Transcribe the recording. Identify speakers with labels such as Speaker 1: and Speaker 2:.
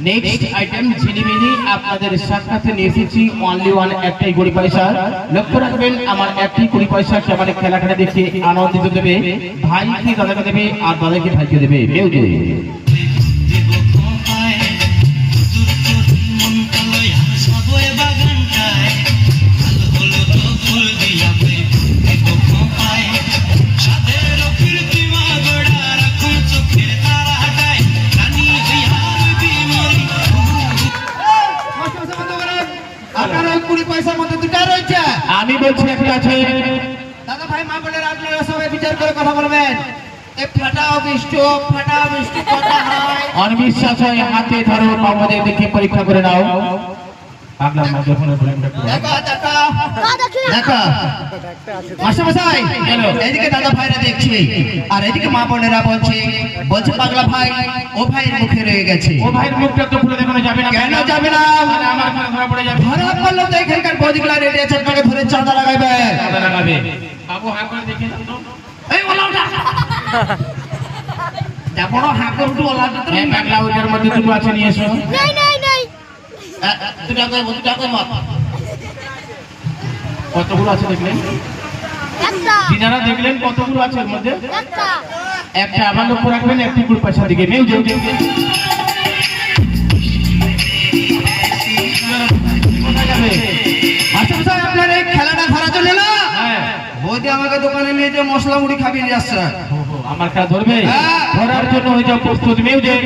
Speaker 1: Next item ঝিলিমিলি আপনাদের সাক্ষাতে নিয়ে এসেছি অনলি ওয়ান একটাই 20 পয়সা। লক্ষ্য রাখবেন আমার একটাই 20 পয়সা কেমন খেলাটা দেখে আনন্দিত দেবে, ভাইকে দাদাকে দেবে আর দাদাকে ভাইকে দেবে। আমি বলছি একটা আছে
Speaker 2: দাদা ভাই মা বলে রাখলে সবাই বিচার করে কথা বলবেন। ফাটাও বৃষ্টি কথা হয়
Speaker 1: অনবিশ্বাস হয় হাতে ধরো বাবাদের দেখে পরীক্ষা করে নাও। আগলা মাইক্রোফোনের ভলিউমটা একটু
Speaker 2: দেখা মাস্টারমশাই এইদিকে দাদা ভাইরা দেখছি আর এদিকে মা বোনেরা বলছে পাগলা ভাই ও ভাইয়ের মুখে রয়ে গেছে।
Speaker 1: ও ভাইয়ের মুখটা তো খুলে দেখানো যাবে না।
Speaker 2: কেন যাবে না?
Speaker 1: মানে আমার কাছে ধরা পড়ে যাবে।
Speaker 2: ধরা পড়লো তো এখানকার বৌদিগুলা রেডি আছে, আপনাকে ধরে চাঁদা লাগাইবে।
Speaker 1: চাঁদা লাগাবে বাবু হাত করে দেখে তো এই ওলাটা
Speaker 2: যা বড় হাঁকর উঠু ওলাটা তো
Speaker 1: এই পাগলা ওটার মধ্যে দুটো আছে নিয়ে এসো।
Speaker 3: নাই
Speaker 2: দুটা কই মত
Speaker 1: কতগুলো আছে দেখলেন?
Speaker 3: একটা
Speaker 1: দিনারা দেখলেন কতগুলো আছে এর মধ্যে?
Speaker 3: একটা
Speaker 1: একটা আবার লক্ষ্য রাখবেন একটি 20 পয়সা দিকে মিউজিক
Speaker 2: মাস্টারমশাই আপনার এই খেলাটা ধরা চলে না?
Speaker 1: হ্যাঁ
Speaker 2: বৌদি আমাকে দোকানে নিয়ে যে মশলা মুড়ি খাবিয়ে নিয়ে আসছে।
Speaker 1: আমার খেলা ধরবে?
Speaker 2: হ্যাঁ।
Speaker 1: ধরার জন্য হয়ে যাও প্রস্তুত মিউজিক